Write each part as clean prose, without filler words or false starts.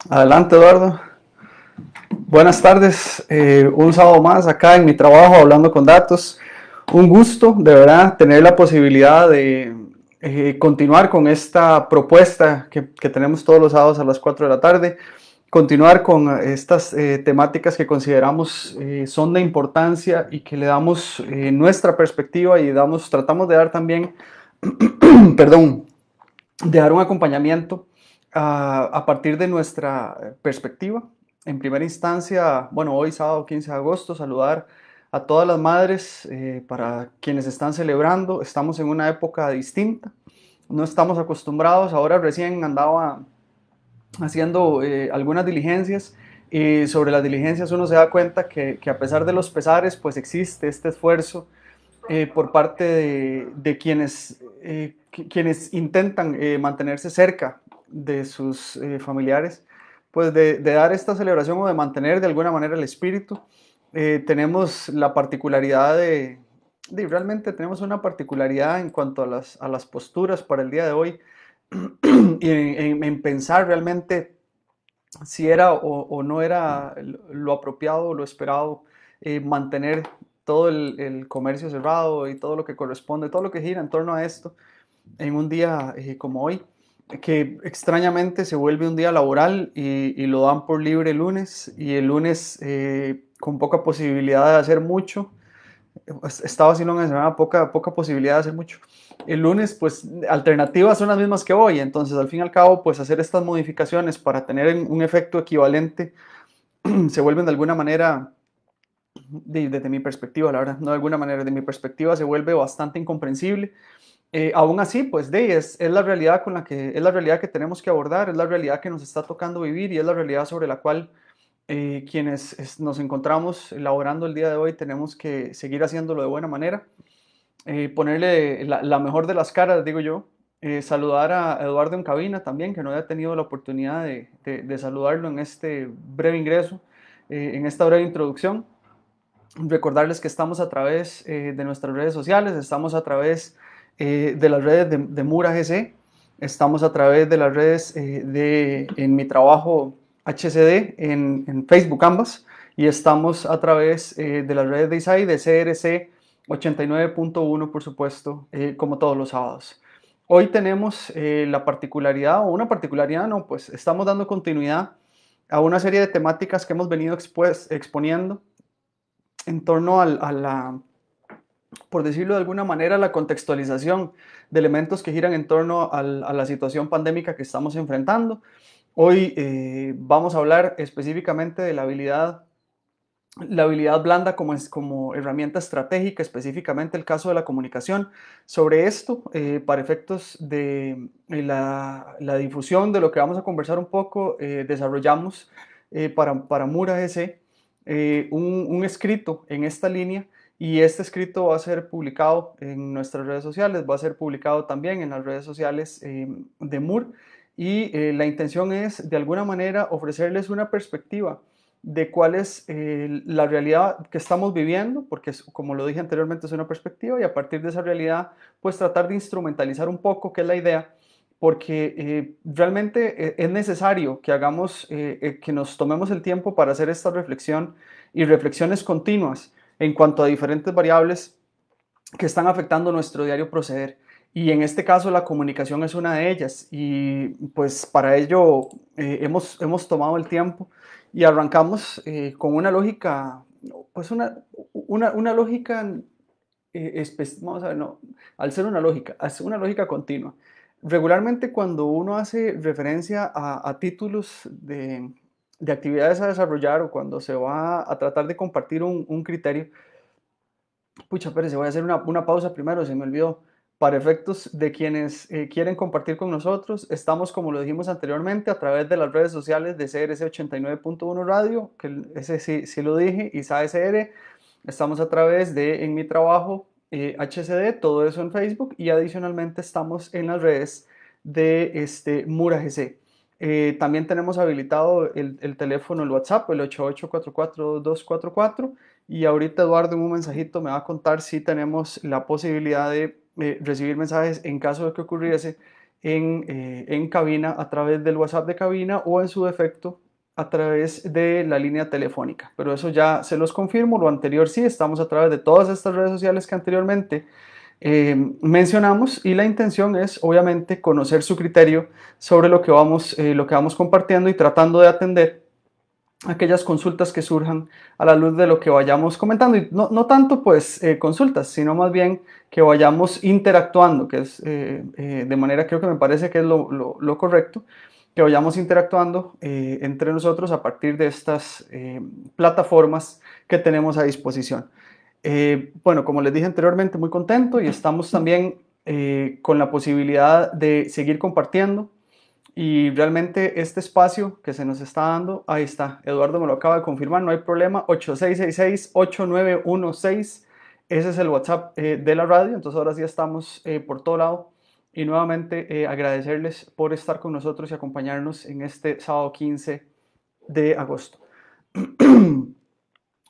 Adelante, Eduardo. Buenas tardes. Un sábado más acá en mi trabajo hablando con datos. Un gusto, de verdad, tener la posibilidad de continuar con esta propuesta que tenemos todos los sábados a las 4 de la tarde. Continuar con estas temáticas que consideramos son de importancia y que le damos nuestra perspectiva y tratamos de dar también, perdón, de dar un acompañamiento a partir de nuestra perspectiva. En primera instancia, bueno, hoy sábado 15 de agosto, saludar a todas las madres para quienes están celebrando. Estamos en una época distinta, no estamos acostumbrados. Ahora recién andaba haciendo algunas diligencias y sobre las diligencias uno se da cuenta que a pesar de los pesares, pues existe este esfuerzo por parte de quienes intentan mantenerse cerca de sus familiares, pues de dar esta celebración o de mantener de alguna manera el espíritu. Tenemos la particularidad realmente tenemos una particularidad en cuanto a las posturas para el día de hoy y en pensar realmente si era o no era lo apropiado o lo esperado mantener todo el comercio cerrado y todo lo que corresponde, todo lo que gira en torno a esto en un día como hoy, que extrañamente se vuelve un día laboral y lo dan por libre el lunes y el lunes con poca posibilidad de hacer mucho. Estaba haciendo una semana poca posibilidad de hacer mucho. El lunes, pues, alternativas son las mismas que hoy, entonces al fin y al cabo, pues hacer estas modificaciones para tener un efecto equivalente se vuelven de alguna manera, desde mi perspectiva, la verdad, no de alguna manera, de mi perspectiva se vuelve bastante incomprensible. Aún así, pues es la realidad es la realidad que tenemos que abordar, es la realidad que nos está tocando vivir y es la realidad sobre la cual quienes nos encontramos elaborando el día de hoy tenemos que seguir haciéndolo de buena manera, ponerle la mejor de las caras, digo yo, saludar a Eduardo en cabina también, que no había tenido la oportunidad de saludarlo en este breve ingreso, en esta breve introducción. Recordarles que estamos a través de nuestras redes sociales, estamos a través de las redes de Mura GC, estamos a través de las redes en mi trabajo HCD en Facebook ambas, y estamos a través de las redes de ISAI de CRC 89.1, por supuesto, como todos los sábados. Hoy tenemos la particularidad, o una particularidad no, pues estamos dando continuidad a una serie de temáticas que hemos venido exponiendo en torno por decirlo de alguna manera, la contextualización de elementos que giran en torno a la situación pandémica que estamos enfrentando. Hoy vamos a hablar específicamente de la habilidad blanda como herramienta estratégica, específicamente el caso de la comunicación. Sobre esto, para efectos de la difusión de lo que vamos a conversar un poco, desarrollamos para Mura GC un escrito en esta línea, y este escrito va a ser publicado en nuestras redes sociales, va a ser publicado también en las redes sociales de MUR, y la intención es de alguna manera ofrecerles una perspectiva de cuál es la realidad que estamos viviendo, porque como lo dije anteriormente es una perspectiva, y a partir de esa realidad pues tratar de instrumentalizar un poco qué es la idea, porque realmente es necesario que que nos tomemos el tiempo para hacer esta reflexión y reflexiones continuas en cuanto a diferentes variables que están afectando nuestro diario proceder. Y en este caso la comunicación es una de ellas, y pues para ello hemos tomado el tiempo y arrancamos con una lógica, pues una lógica, vamos a ver, no, al ser una lógica, es una lógica continua. Regularmente cuando uno hace referencia a títulos de actividades a desarrollar, o cuando se va a tratar de compartir un criterio, pucha, espérese, voy a hacer una pausa primero, se me olvidó. Para efectos de quienes quieren compartir con nosotros, estamos, como lo dijimos anteriormente, a través de las redes sociales de CRC 89.1 Radio, que ese sí lo dije, y SAECR. Estamos a través de En Mi Trabajo HCD, todo eso en Facebook, y adicionalmente estamos en las redes de Mura GC. También tenemos habilitado el teléfono, el WhatsApp, el 88442244, y ahorita Eduardo en un mensajito me va a contar si tenemos la posibilidad de recibir mensajes en caso de que ocurriese en cabina a través del WhatsApp de cabina o en su defecto a través de la línea telefónica. Pero eso ya se los confirmo, lo anterior sí, estamos a través de todas estas redes sociales que anteriormente mencionamos y la intención es obviamente conocer su criterio sobre lo que vamos compartiendo y tratando de atender aquellas consultas que surjan a la luz de lo que vayamos comentando y no tanto pues consultas, sino más bien que vayamos interactuando, que es de manera, creo que me parece que es lo correcto, que vayamos interactuando entre nosotros a partir de estas plataformas que tenemos a disposición. Bueno, como les dije anteriormente, muy contento y estamos también con la posibilidad de seguir compartiendo. Y realmente este espacio que se nos está dando, ahí está, Eduardo me lo acaba de confirmar, no hay problema, 8666-8916, ese es el WhatsApp de la radio, entonces ahora sí estamos por todo lado. Y nuevamente agradecerles por estar con nosotros y acompañarnos en este sábado 15 de agosto.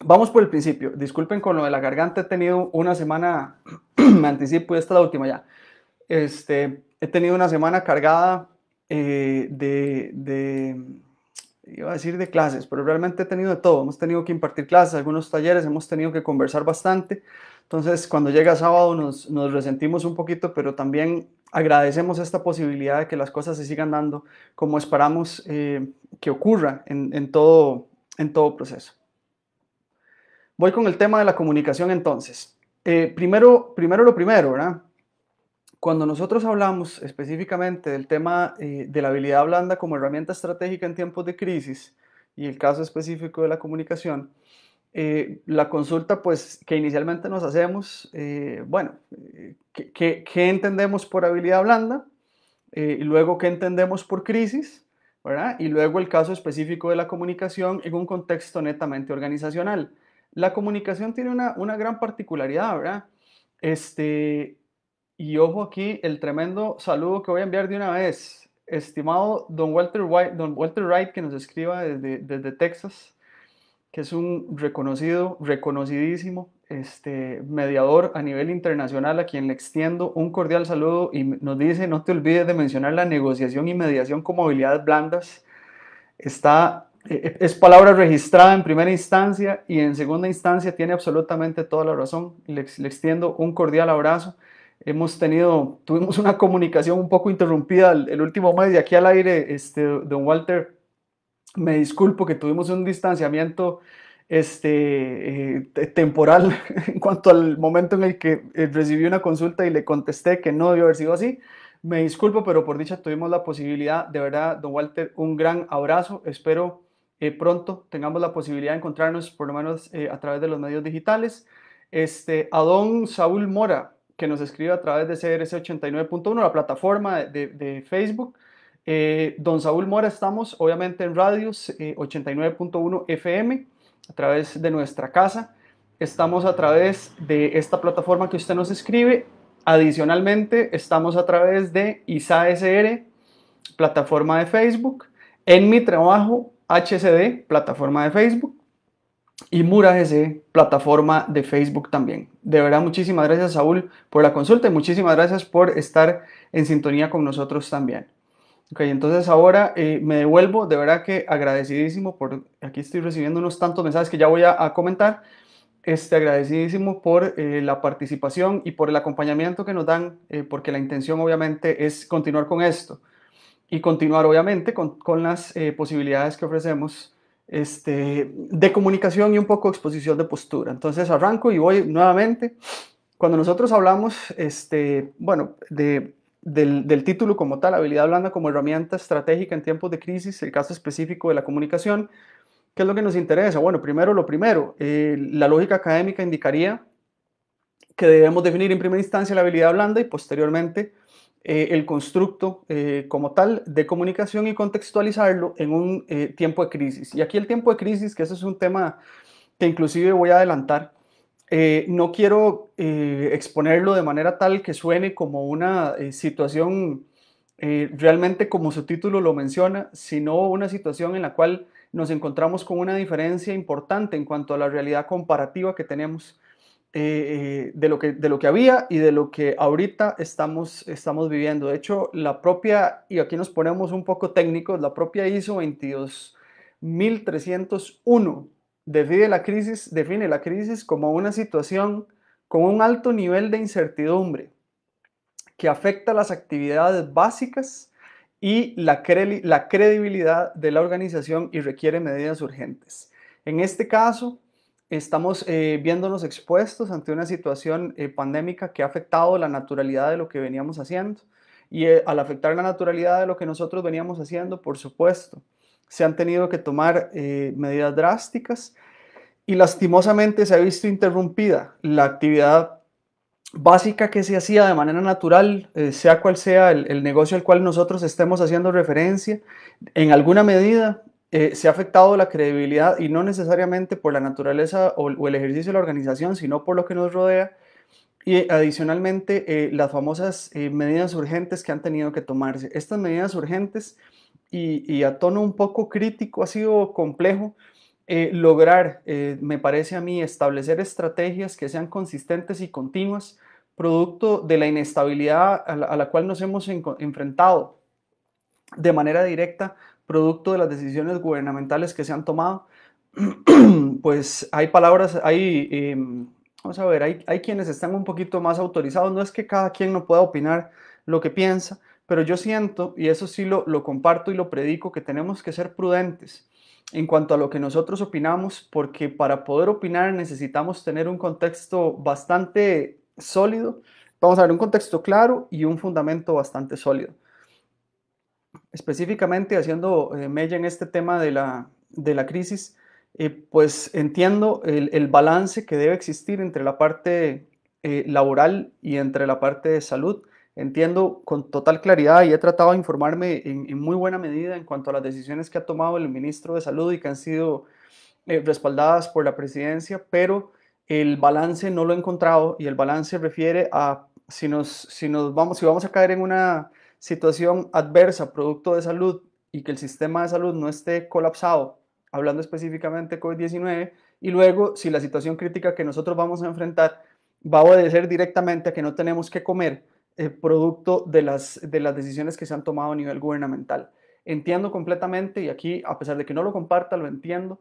Vamos por el principio, disculpen con lo de la garganta, he tenido una semana, me anticipo, esta es la última ya, he tenido una semana cargada iba a decir de clases, pero realmente he tenido de todo. Hemos tenido que impartir clases, algunos talleres, hemos tenido que conversar bastante. Entonces, cuando llega sábado nos resentimos un poquito, pero también agradecemos esta posibilidad de que las cosas se sigan dando como esperamos que ocurra en todo proceso. Voy con el tema de la comunicación entonces. Primero lo primero, ¿verdad? Cuando nosotros hablamos específicamente del tema de la habilidad blanda como herramienta estratégica en tiempos de crisis y el caso específico de la comunicación, la consulta pues que inicialmente nos hacemos, ¿qué entendemos por habilidad blanda? Y luego, ¿qué entendemos por crisis? ¿Verdad? Y luego el caso específico de la comunicación en un contexto netamente organizacional. La comunicación tiene una gran particularidad, ¿verdad? Y ojo aquí, el tremendo saludo que voy a enviar de una vez. Estimado don Walter Wright, que nos escriba desde Texas, que es un reconocidísimo mediador a nivel internacional, a quien le extiendo un cordial saludo y nos dice, no te olvides de mencionar la negociación y mediación como habilidades blandas. Es palabra registrada en primera instancia y en segunda instancia tiene absolutamente toda la razón. Le extiendo un cordial abrazo. Tuvimos una comunicación un poco interrumpida el último mes de aquí al aire, don Walter, me disculpo que tuvimos un distanciamiento temporal en cuanto al momento en el que recibí una consulta y le contesté que no debió haber sido así. Me disculpo, pero por dicha tuvimos la posibilidad, de verdad, don Walter, un gran abrazo. Espero pronto tengamos la posibilidad de encontrarnos, por lo menos a través de los medios digitales. A don Saúl Mora, que nos escribe a través de CRC 89.1, la plataforma de Facebook. Don Saúl Mora, estamos obviamente en radios 89.1 FM, a través de nuestra casa. Estamos a través de esta plataforma que usted nos escribe. Adicionalmente, estamos a través de ISA-SR, plataforma de Facebook. En mi trabajo, HCD, plataforma de Facebook. Y Mura GC, plataforma de Facebook también. De verdad, muchísimas gracias, Saúl, por la consulta y muchísimas gracias por estar en sintonía con nosotros también. Ok, entonces ahora me devuelvo, de verdad que agradecidísimo aquí estoy recibiendo unos tantos mensajes que ya voy a comentar, agradecidísimo por la participación y por el acompañamiento que nos dan, porque la intención obviamente es continuar con esto y continuar obviamente con las posibilidades que ofrecemos de comunicación y un poco de exposición de postura. Entonces arranco y voy nuevamente. Cuando nosotros hablamos, del título como tal, habilidad blanda como herramienta estratégica en tiempos de crisis, el caso específico de la comunicación, ¿qué es lo que nos interesa? Bueno, lo primero, la lógica académica indicaría que debemos definir en primera instancia la habilidad blanda y posteriormente el constructo como tal de comunicación y contextualizarlo en un tiempo de crisis. Y aquí el tiempo de crisis, que ese es un tema que inclusive voy a adelantar, no quiero exponerlo de manera tal que suene como una situación realmente como su título lo menciona, sino una situación en la cual nos encontramos con una diferencia importante en cuanto a la realidad comparativa que tenemos de lo que había y de lo que ahorita estamos viviendo. De hecho, la propia, y aquí nos ponemos un poco técnicos, la propia ISO 22301 define la crisis como una situación con un alto nivel de incertidumbre que afecta las actividades básicas y la credibilidad de la organización y requiere medidas urgentes. En este caso, estamos viéndonos expuestos ante una situación pandémica que ha afectado la naturalidad de lo que veníamos haciendo. Y al afectar la naturalidad de lo que nosotros veníamos haciendo, por supuesto, se han tenido que tomar medidas drásticas y lastimosamente se ha visto interrumpida la actividad básica que se hacía de manera natural, sea cual sea el negocio al cual nosotros estemos haciendo referencia. En alguna medida se ha afectado la credibilidad y no necesariamente por la naturaleza o el ejercicio de la organización, sino por lo que nos rodea. Y adicionalmente, las famosas medidas urgentes que han tenido que tomarse. Estas medidas urgentes y a tono un poco crítico ha sido complejo lograr, me parece a mí, establecer estrategias que sean consistentes y continuas, producto de la inestabilidad a la cual nos hemos enfrentado de manera directa, producto de las decisiones gubernamentales que se han tomado. Pues hay palabras, vamos a ver, hay quienes están un poquito más autorizados. No es que cada quien no pueda opinar lo que piensa, pero yo siento, y eso sí lo comparto y lo predico, que tenemos que ser prudentes en cuanto a lo que nosotros opinamos, porque para poder opinar necesitamos tener un contexto bastante sólido. Vamos a ver, un contexto claro y un fundamento bastante sólido. Específicamente haciendo mella en este tema de la crisis, pues entiendo el balance que debe existir entre la parte laboral y entre la parte de salud. Entiendo con total claridad y he tratado de informarme en muy buena medida en cuanto a las decisiones que ha tomado el ministro de Salud y que han sido respaldadas por la presidencia, pero el balance no lo he encontrado y el balance refiere a si vamos a caer en una situación adversa producto de salud y que el sistema de salud no esté colapsado, hablando específicamente de COVID-19, y luego si la situación crítica que nosotros vamos a enfrentar va a obedecer directamente a que no tenemos que comer producto de las decisiones que se han tomado a nivel gubernamental. Entiendo completamente, y aquí, a pesar de que no lo comparta, lo entiendo,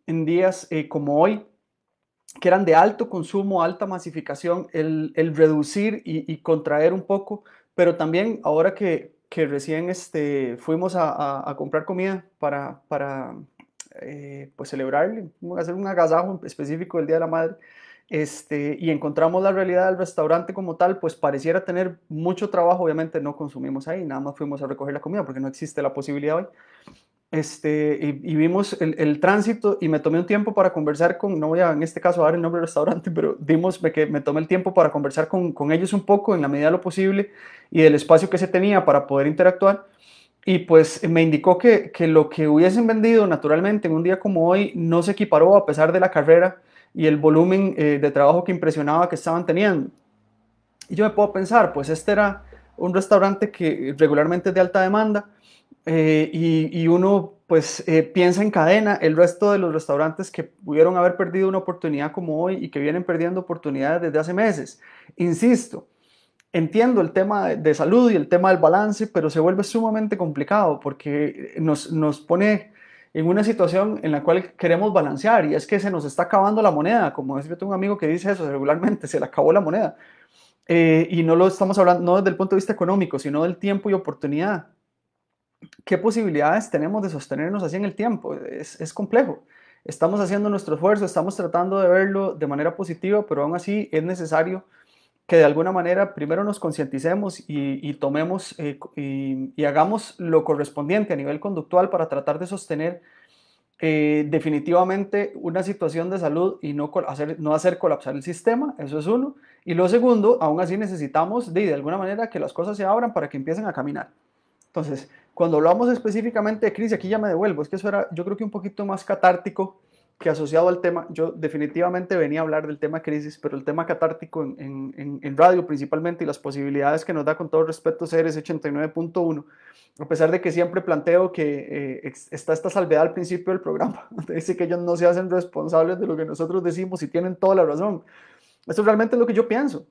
en días como hoy, que eran de alto consumo, alta masificación, el reducir y contraer un poco, pero también ahora que recién fuimos a comprar comida para pues celebrarle, hacer un agasajo específico del Día de la Madre, y encontramos la realidad del restaurante como tal, pues pareciera tener mucho trabajo. Obviamente no consumimos ahí, nada más fuimos a recoger la comida porque no existe la posibilidad hoy. Y vimos el tránsito y me tomé un tiempo para conversar con, no voy a en este caso a dar el nombre del restaurante, pero que me tomé el tiempo para conversar con ellos un poco en la medida de lo posible y del espacio que se tenía para poder interactuar. Y pues me indicó que lo que hubiesen vendido naturalmente en un día como hoy no se equiparó a pesar de la carrera y el volumen de trabajo que impresionaba que estaban teniendo. Y yo me puedo pensar, pues este era un restaurante que regularmente es de alta demanda, y uno pues piensa en cadena el resto de los restaurantes que pudieron haber perdido una oportunidad como hoy y que vienen perdiendo oportunidades desde hace meses. Insisto, entiendo el tema de salud y el tema del balance, pero se vuelve sumamente complicado porque nos pone en una situación en la cual queremos balancear, y es que se nos está acabando la moneda. Como yo tengo un amigo que dice eso regularmente, se le acabó la moneda. Y no lo estamos hablando no desde el punto de vista económico, sino del tiempo y oportunidad. ¿Qué posibilidades tenemos de sostenernos así en el tiempo? Es complejo. Estamos haciendo nuestro esfuerzo, estamos tratando de verlo de manera positiva, pero aún así es necesario que de alguna manera primero nos concienticemos y tomemos y hagamos lo correspondiente a nivel conductual para tratar de sostener definitivamente una situación de salud y no hacer colapsar el sistema. Eso es uno. Y lo segundo, aún así necesitamos de alguna manera que las cosas se abran para que empiecen a caminar. Entonces, cuando hablamos específicamente de crisis, aquí ya me devuelvo, es que eso era, yo creo que un poquito más catártico que asociado al tema. Yo definitivamente venía a hablar del tema crisis, pero el tema catártico en radio principalmente, y las posibilidades que nos da, con todo respeto, CRC 89.1, a pesar de que siempre planteo que está esta salvedad al principio del programa, donde dice que ellos no se hacen responsables de lo que nosotros decimos y tienen toda la razón. Esto realmente es lo que yo pienso.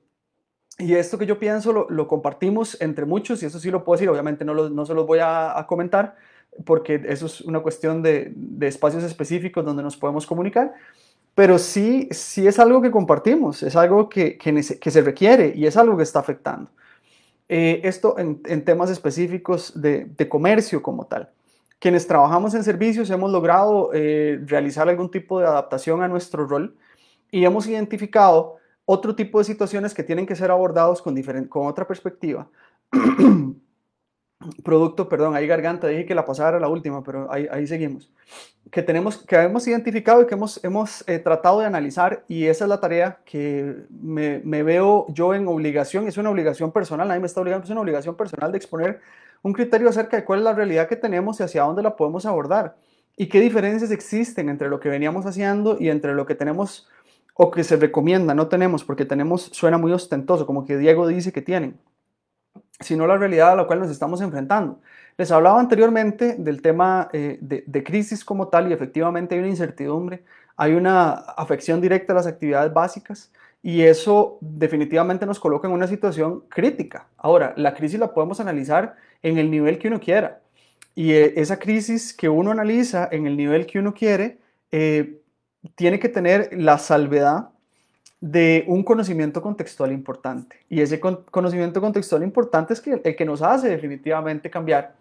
Y esto que yo pienso lo compartimos entre muchos, y eso sí lo puedo decir, obviamente no se los voy a comentar, porque eso es una cuestión de espacios específicos donde nos podemos comunicar, pero sí es algo que compartimos, es algo que se requiere y es algo que está afectando. Esto en temas específicos de comercio como tal. Quienes trabajamos en servicios hemos logrado realizar algún tipo de adaptación a nuestro rol y hemos identificado otro tipo de situaciones que tienen que ser abordados con otra perspectiva. Producto, perdón, ahí garganta, dije que la pasara la última, pero ahí seguimos. Que hemos identificado y que hemos tratado de analizar, y esa es la tarea que me veo yo en obligación, es una obligación personal, nadie me está obligando, es una obligación personal de exponer un criterio acerca de cuál es la realidad que tenemos y hacia dónde la podemos abordar, y qué diferencias existen entre lo que veníamos haciendo y entre lo que tenemos o que se recomienda, no tenemos, porque tenemos, suena muy ostentoso, como que Diego dice que tienen, sino la realidad a la cual nos estamos enfrentando. Les hablaba anteriormente del tema de crisis como tal, y efectivamente hay una incertidumbre, hay una afección directa a las actividades básicas, y eso definitivamente nos coloca en una situación crítica. Ahora, la crisis la podemos analizar en el nivel que uno quiera, y esa crisis que uno analiza en el nivel que uno quiere tiene que tener la salvedad de un conocimiento contextual importante. Y ese conocimiento contextual importante es el que nos hace definitivamente cambiar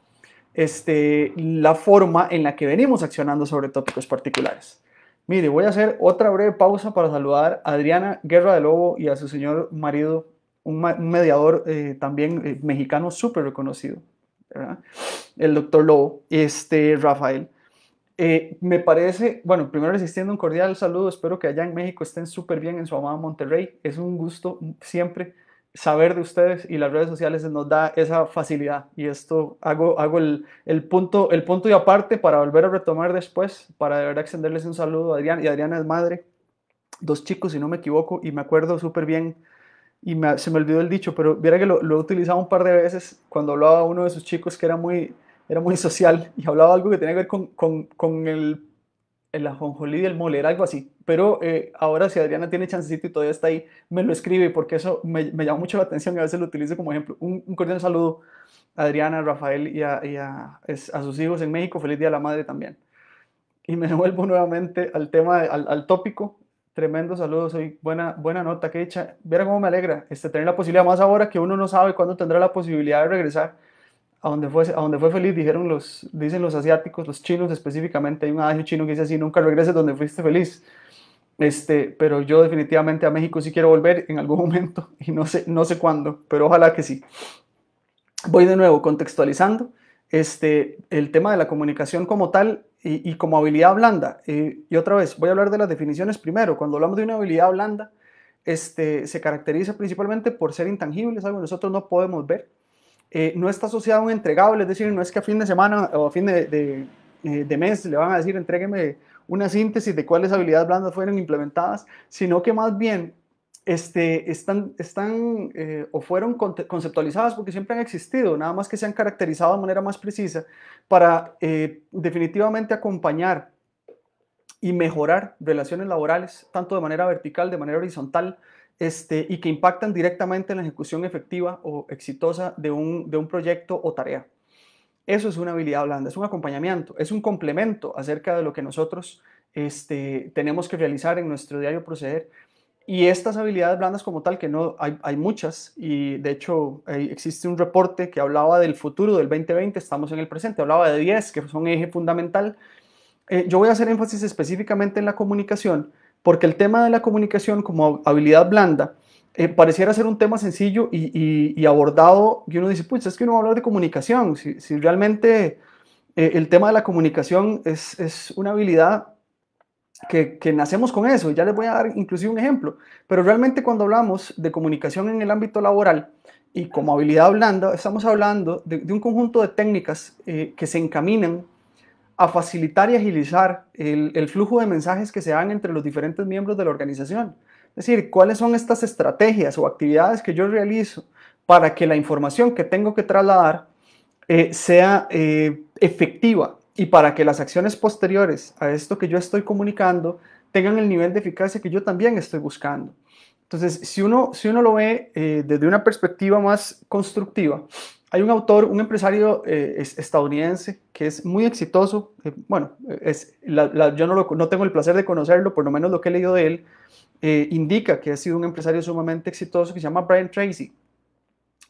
la forma en la que venimos accionando sobre tópicos particulares. Mire, voy a hacer otra breve pausa para saludar a Adriana Guerra de Lobo y a su señor marido, un mediador también mexicano súper reconocido, ¿verdad? El doctor Lobo, Rafael. Me parece, bueno, primero les extiendo un cordial saludo, espero que allá en México estén súper bien en su amado Monterrey. Es un gusto siempre saber de ustedes, y las redes sociales nos da esa facilidad, y esto hago el punto y aparte para volver a retomar después, para de verdad extenderles un saludo a Adriana, y Adriana es madre, dos chicos si no me equivoco, y me acuerdo súper bien, y se me olvidó el dicho, pero viera que lo he utilizado un par de veces cuando hablaba a uno de sus chicos que era muy social, y hablaba algo que tenía que ver con el ajonjolí del mole, era algo así. Pero ahora si Adriana tiene chancecito y todavía está ahí, me lo escribe, porque eso me llama mucho la atención y a veces lo utilizo como ejemplo. Un cordial saludo a Adriana, a Rafael a sus hijos en México. Feliz Día de la Madre también. Y me devuelvo nuevamente al tema, al tópico. Tremendo saludo, soy buena nota, que dicha. Viera cómo me alegra tener la posibilidad, más ahora que uno no sabe cuándo tendrá la posibilidad de regresar a donde fue feliz, dicen los asiáticos, los chinos específicamente. Hay un adagio chino que dice así: nunca regreses donde fuiste feliz. Pero yo definitivamente a México sí quiero volver en algún momento, y no sé cuándo, pero ojalá que sí. Voy de nuevo contextualizando el tema de la comunicación como tal y como habilidad blanda. Y otra vez, voy a hablar de las definiciones primero. Cuando hablamos de una habilidad blanda, se caracteriza principalmente por ser intangible, es algo que nosotros no podemos ver. No está asociado a un entregable, es decir, no es que a fin de semana o a fin de mes le van a decir entrégueme una síntesis de cuáles habilidades blandas fueron implementadas, sino que más bien están o fueron conceptualizadas porque siempre han existido, nada más que se han caracterizado de manera más precisa para definitivamente acompañar y mejorar relaciones laborales, tanto de manera vertical, de manera horizontal, y que impactan directamente en la ejecución efectiva o exitosa de un proyecto o tarea. Eso es una habilidad blanda, es un acompañamiento, es un complemento acerca de lo que nosotros tenemos que realizar en nuestro diario proceder. Y estas habilidades blandas como tal, que no hay muchas, y de hecho existe un reporte que hablaba del futuro del 2020, estamos en el presente, hablaba de 10 que son eje fundamental. Yo voy a hacer énfasis específicamente en la comunicación, porque el tema de la comunicación como habilidad blanda pareciera ser un tema sencillo y abordado, y uno dice, pues es que uno va a hablar de comunicación, si realmente el tema de la comunicación es una habilidad que nacemos con eso. Ya les voy a dar inclusive un ejemplo, pero realmente cuando hablamos de comunicación en el ámbito laboral y como habilidad blanda, estamos hablando de un conjunto de técnicas que se encaminan a facilitar y agilizar el flujo de mensajes que se dan entre los diferentes miembros de la organización. Es decir, cuáles son estas estrategias o actividades que yo realizo para que la información que tengo que trasladar sea efectiva, y para que las acciones posteriores a esto que yo estoy comunicando tengan el nivel de eficacia que yo también estoy buscando. Entonces, si uno lo ve desde una perspectiva más constructiva, hay un autor, un empresario estadounidense que es muy exitoso. Bueno, yo no tengo el placer de conocerlo, por lo menos lo que he leído de él indica que ha sido un empresario sumamente exitoso que se llama Brian Tracy.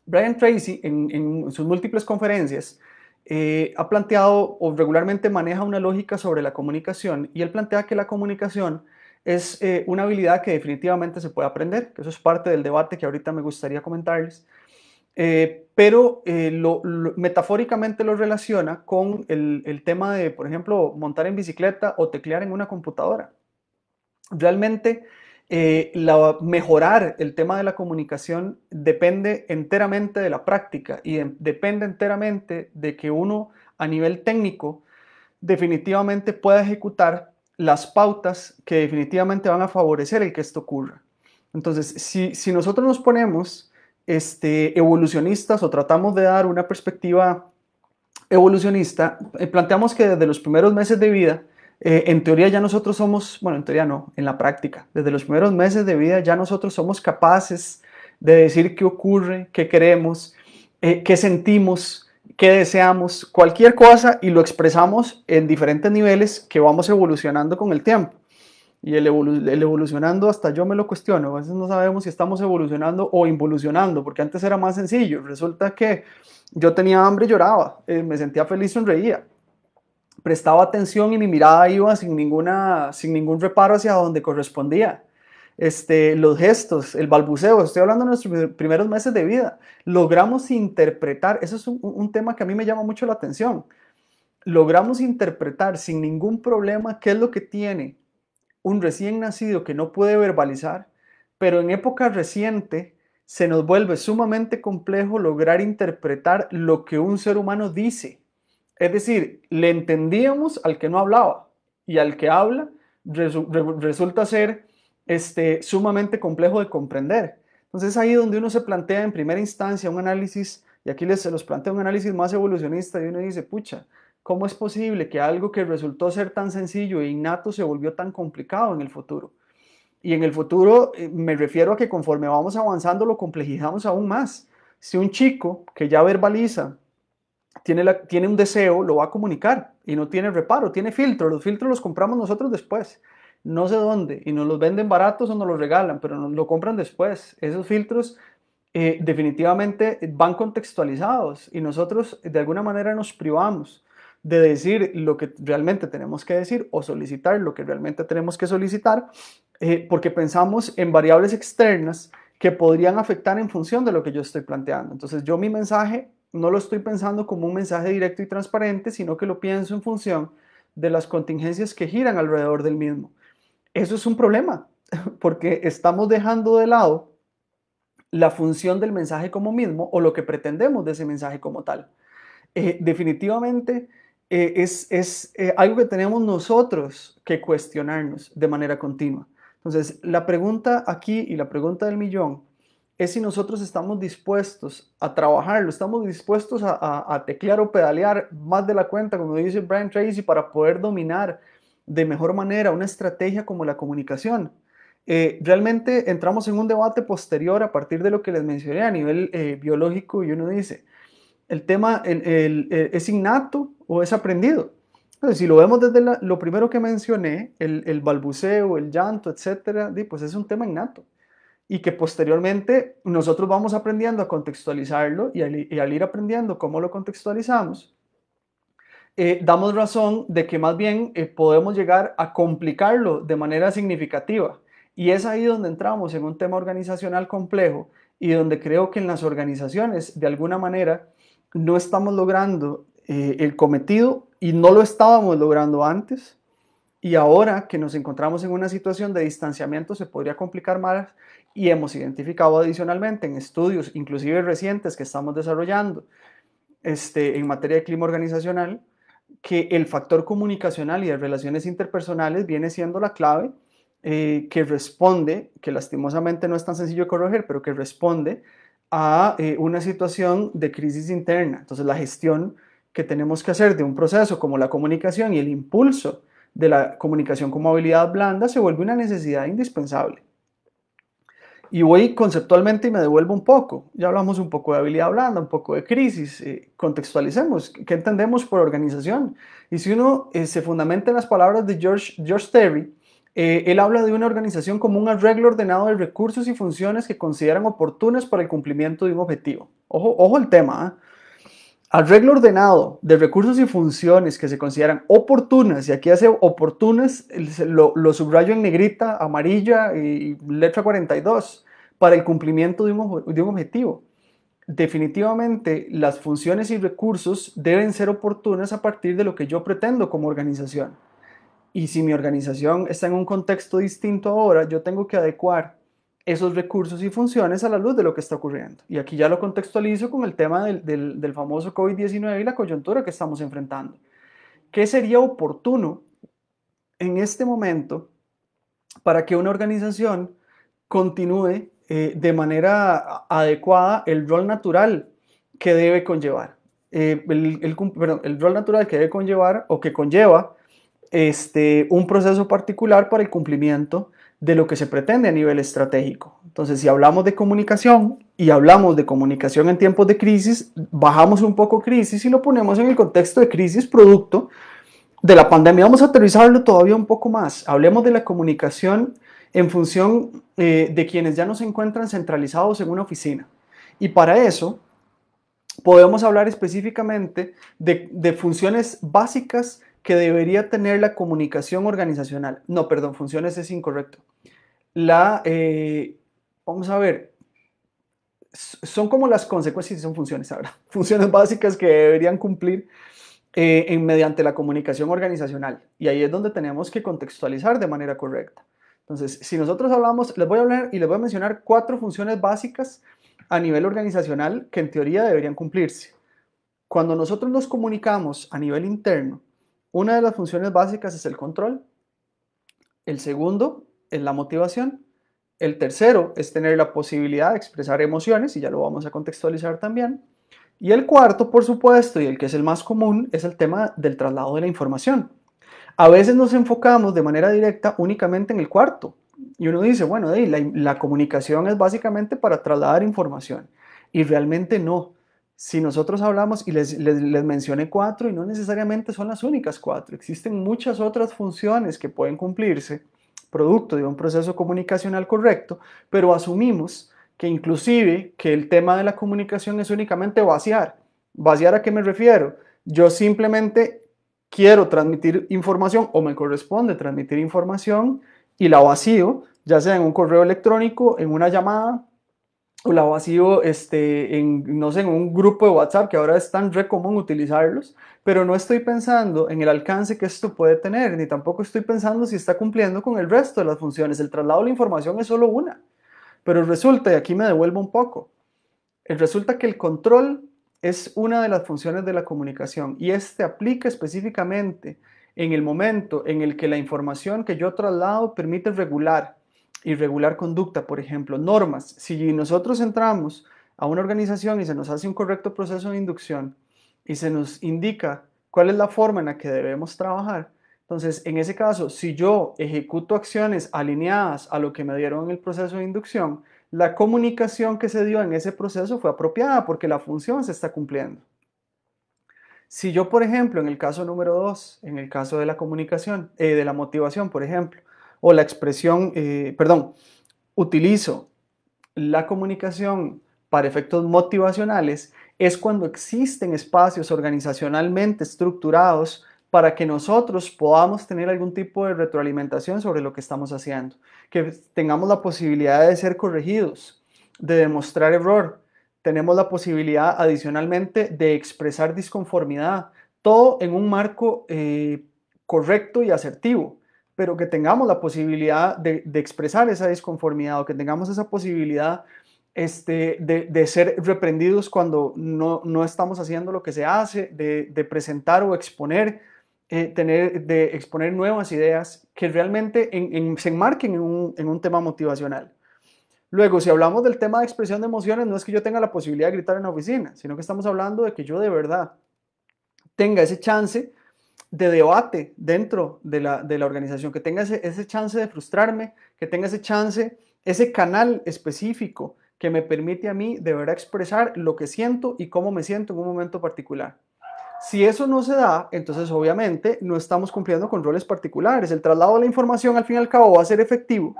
Brian Tracy, en sus múltiples conferencias, ha planteado o regularmente maneja una lógica sobre la comunicación, y él plantea que la comunicación es una habilidad que definitivamente se puede aprender, que eso es parte del debate que ahorita me gustaría comentarles, pero metafóricamente lo relaciona con el tema de, por ejemplo, montar en bicicleta o teclear en una computadora. Realmente, mejorar el tema de la comunicación depende enteramente de la práctica y depende enteramente de que uno, a nivel técnico, definitivamente pueda ejecutar las pautas que definitivamente van a favorecer el que esto ocurra. Entonces, si nosotros nos ponemos evolucionistas o tratamos de dar una perspectiva evolucionista, planteamos que desde los primeros meses de vida, en teoría ya nosotros somos, bueno, en teoría no, en la práctica, desde los primeros meses de vida ya nosotros somos capaces de decir qué ocurre, qué queremos, qué sentimos, qué deseamos, cualquier cosa, y lo expresamos en diferentes niveles que vamos evolucionando con el tiempo. Y el evolucionando, hasta yo me lo cuestiono, a veces no sabemos si estamos evolucionando o involucionando, porque antes era más sencillo. Resulta que yo tenía hambre y lloraba, me sentía feliz, sonreía, prestaba atención y mi mirada iba sin ningún reparo hacia donde correspondía. Los gestos, el balbuceo, estoy hablando de nuestros primeros meses de vida, logramos interpretar, eso es un tema que a mí me llama mucho la atención, logramos interpretar sin ningún problema qué es lo que tiene un recién nacido que no puede verbalizar, pero en época reciente se nos vuelve sumamente complejo lograr interpretar lo que un ser humano dice. Es decir, le entendíamos al que no hablaba, y al que habla resulta ser sumamente complejo de comprender. Entonces ahí donde uno se plantea en primera instancia un análisis, y aquí se los plantea un análisis más evolucionista, y uno dice, pucha, ¿cómo es posible que algo que resultó ser tan sencillo e innato se volvió tan complicado en el futuro? Y en el futuro me refiero a que conforme vamos avanzando lo complejizamos aún más. Si un chico que ya verbaliza tiene un deseo, lo va a comunicar y no tiene reparo, tiene filtros. Los filtros los compramos nosotros después, no sé dónde, y nos los venden baratos o nos los regalan, pero nos lo compran después. Esos filtros definitivamente van contextualizados, y nosotros de alguna manera nos privamos de decir lo que realmente tenemos que decir o solicitar lo que realmente tenemos que solicitar, porque pensamos en variables externas que podrían afectar en función de lo que yo estoy planteando. Entonces yo mi mensaje no lo estoy pensando como un mensaje directo y transparente, sino que lo pienso en función de las contingencias que giran alrededor del mismo. Eso es un problema, porque estamos dejando de lado la función del mensaje como mismo, o lo que pretendemos de ese mensaje como tal. Definitivamente es algo que tenemos nosotros que cuestionarnos de manera continua. Entonces, la pregunta aquí y la pregunta del millón es si nosotros estamos dispuestos a trabajarlo, estamos dispuestos a teclear o pedalear más de la cuenta, como dice Brian Tracy, para poder dominar de mejor manera una estrategia como la comunicación. Realmente entramos en un debate posterior a partir de lo que les mencioné a nivel biológico, y uno dice, el tema es innato o es aprendido. Entonces, si lo vemos desde lo primero que mencioné, el balbuceo, el llanto, etcétera, pues es un tema innato, y que posteriormente nosotros vamos aprendiendo a contextualizarlo, y al ir aprendiendo cómo lo contextualizamos, damos razón de que más bien podemos llegar a complicarlo de manera significativa. Y es ahí donde entramos en un tema organizacional complejo, y donde creo que en las organizaciones de alguna manera no estamos logrando el cometido, y no lo estábamos logrando antes, y ahora que nos encontramos en una situación de distanciamiento se podría complicar más, y hemos identificado adicionalmente en estudios, inclusive recientes que estamos desarrollando en materia de clima organizacional, que el factor comunicacional y de relaciones interpersonales viene siendo la clave, que responde, que lastimosamente no es tan sencillo de corregir, pero que responde a una situación de crisis interna. Entonces la gestión que tenemos que hacer de un proceso como la comunicación y el impulso de la comunicación como habilidad blanda se vuelve una necesidad indispensable. Y voy conceptualmente y me devuelvo un poco. Ya hablamos un poco de habilidad blanda, un poco de crisis. Contextualicemos. ¿Qué entendemos por organización? Y si uno se fundamenta en las palabras de George Terry, él habla de una organización como un arreglo ordenado de recursos y funciones que consideran oportunas para el cumplimiento de un objetivo. Ojo, ojo el tema, ¿eh? Arreglo ordenado de recursos y funciones que se consideran oportunas, y aquí hace oportunas, lo subrayo en negrita, amarilla y letra 42, para el cumplimiento de un objetivo. Definitivamente, las funciones y recursos deben ser oportunas a partir de lo que yo pretendo como organización. Y si mi organización está en un contexto distinto ahora, yo tengo que adecuar esos recursos y funciones a la luz de lo que está ocurriendo. Y aquí ya lo contextualizo con el tema del famoso COVID-19 y la coyuntura que estamos enfrentando. ¿Qué sería oportuno en este momento para que una organización continúe de manera adecuada el rol natural que debe conllevar? El rol natural que debe conllevar o que conlleva un proceso particular para el cumplimiento de lo que se pretende a nivel estratégico. Entonces, si hablamos de comunicación y hablamos de comunicación en tiempos de crisis, bajamos un poco crisis y lo ponemos en el contexto de crisis producto de la pandemia. Vamos a aterrizarlo todavía un poco más. Hablemos de la comunicación en función de quienes ya no se encuentran centralizados en una oficina. Y para eso podemos hablar específicamente de funciones básicas que debería tener la comunicación organizacional. No, perdón, funciones es incorrecto. Vamos a ver, son como las consecuencias, son funciones, ahora, funciones básicas que deberían cumplir mediante la comunicación organizacional. Y ahí es donde tenemos que contextualizar de manera correcta. Entonces, si nosotros hablamos, les voy a hablar y les voy a mencionar 4 funciones básicas a nivel organizacional que en teoría deberían cumplirse. Cuando nosotros nos comunicamos a nivel interno, una de las funciones básicas es el control, el segundo es la motivación, el tercero es tener la posibilidad de expresar emociones, y ya lo vamos a contextualizar también, y el cuarto, por supuesto, y el que es el más común, es el tema del traslado de la información. A veces nos enfocamos de manera directa únicamente en el cuarto, y uno dice, bueno, la comunicación es básicamente para trasladar información, y realmente no. Si nosotros hablamos, y les mencioné 4, y no necesariamente son las únicas 4, existen muchas otras funciones que pueden cumplirse producto de un proceso comunicacional correcto, pero asumimos que inclusive que el tema de la comunicación es únicamente vaciar. ¿Vaciar a qué me refiero? Yo simplemente quiero transmitir información o me corresponde transmitir información y la vacío, ya sea en un correo electrónico, en una llamada, o la vacío no sé, en un grupo de WhatsApp, que ahora es tan re común utilizarlos, pero no estoy pensando en el alcance que esto puede tener, ni tampoco estoy pensando si está cumpliendo con el resto de las funciones. El traslado de la información es solo una, pero resulta, y aquí me devuelvo un poco, resulta que el control es una de las funciones de la comunicación y este aplica específicamente en el momento en el que la información que yo traslado permite regular y regular conducta, por ejemplo, normas. Si nosotros entramos a una organización y se nos hace un correcto proceso de inducción y se nos indica cuál es la forma en la que debemos trabajar, entonces en ese caso, si yo ejecuto acciones alineadas a lo que me dieron en el proceso de inducción, la comunicación que se dio en ese proceso fue apropiada porque la función se está cumpliendo. Si yo, por ejemplo, en el caso número 2, en el caso de la comunicación, de la motivación, por ejemplo, o la expresión, utilizo la comunicación para efectos motivacionales, es cuando existen espacios organizacionalmente estructurados para que nosotros podamos tener algún tipo de retroalimentación sobre lo que estamos haciendo, que tengamos la posibilidad de ser corregidos, de demostrar error, tenemos la posibilidad adicionalmente de expresar disconformidad, todo en un marco correcto y asertivo, pero que tengamos la posibilidad de expresar esa disconformidad o que tengamos esa posibilidad de ser reprendidos cuando no estamos haciendo lo que se hace, de presentar o exponer, de exponer nuevas ideas que realmente se enmarquen en un tema motivacional. Luego, si hablamos del tema de expresión de emociones, no es que yo tenga la posibilidad de gritar en la oficina, sino que estamos hablando de que yo de verdad tenga ese chance de debate dentro de la organización, que tenga ese chance de frustrarme, que tenga ese chance ese canal específico que me permite a mí de verdad expresar lo que siento y cómo me siento en un momento particular. Si eso no se da, entonces obviamente no estamos cumpliendo con roles particulares. El traslado de la información al fin y al cabo va a ser efectivo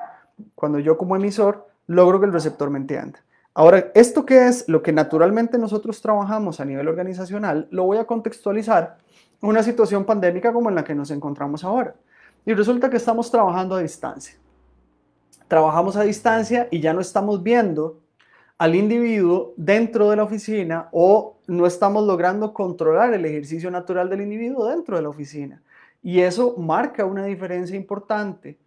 cuando yo como emisor logro que el receptor me entienda. Ahora, esto que es lo que naturalmente nosotros trabajamos a nivel organizacional, lo voy a contextualizar en una situación pandémica como en la que nos encontramos ahora. Y resulta que estamos trabajando a distancia. Trabajamos a distancia y ya no estamos viendo al individuo dentro de la oficina o no estamos logrando controlar el ejercicio natural del individuo dentro de la oficina. Y eso marca una diferencia importante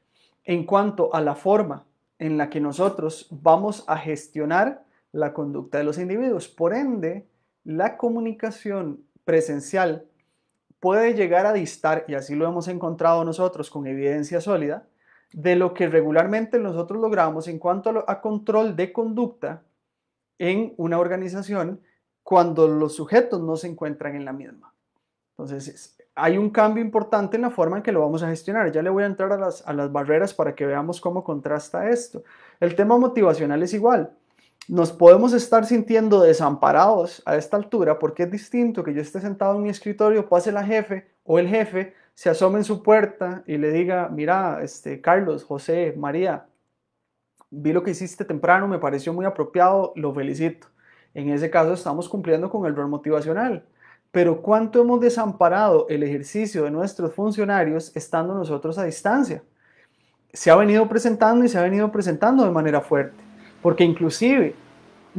en cuanto a la forma en la que nosotros vamos a gestionar la conducta de los individuos. Por ende, la comunicación presencial puede llegar a distar, y así lo hemos encontrado nosotros con evidencia sólida, de lo que regularmente nosotros logramos en cuanto a control de conducta en una organización cuando los sujetos no se encuentran en la misma. Entonces, hay un cambio importante en la forma en que lo vamos a gestionar. Ya le voy a entrar a las barreras para que veamos cómo contrasta esto. El tema motivacional es igual. Nos podemos estar sintiendo desamparados a esta altura porque es distinto que yo esté sentado en mi escritorio, pase la jefe o el jefe, se asome en su puerta y le diga, mira, Carlos, José, María, vi lo que hiciste temprano, me pareció muy apropiado, lo felicito. En ese caso estamos cumpliendo con el rol motivacional. Pero ¿cuánto hemos desamparado el ejercicio de nuestros funcionarios estando nosotros a distancia? Se ha venido presentando y se ha venido presentando de manera fuerte. Porque inclusive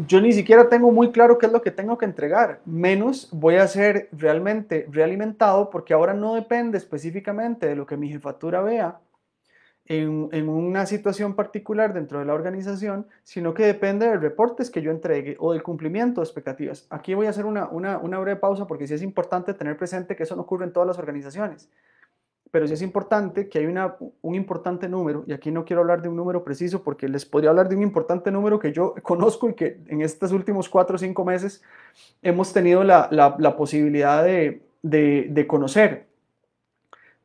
yo ni siquiera tengo muy claro qué es lo que tengo que entregar. Menos voy a ser realmente realimentado porque ahora no depende específicamente de lo que mi jefatura vea en una situación particular dentro de la organización, sino que depende de reportes que yo entregue o del cumplimiento de expectativas. Aquí voy a hacer una breve pausa porque sí es importante tener presente que eso no ocurre en todas las organizaciones, pero sí es importante que hay un importante número, y aquí no quiero hablar de un número preciso porque les podría hablar de un importante número que yo conozco y que en estos últimos 4 o 5 meses hemos tenido la posibilidad de conocer.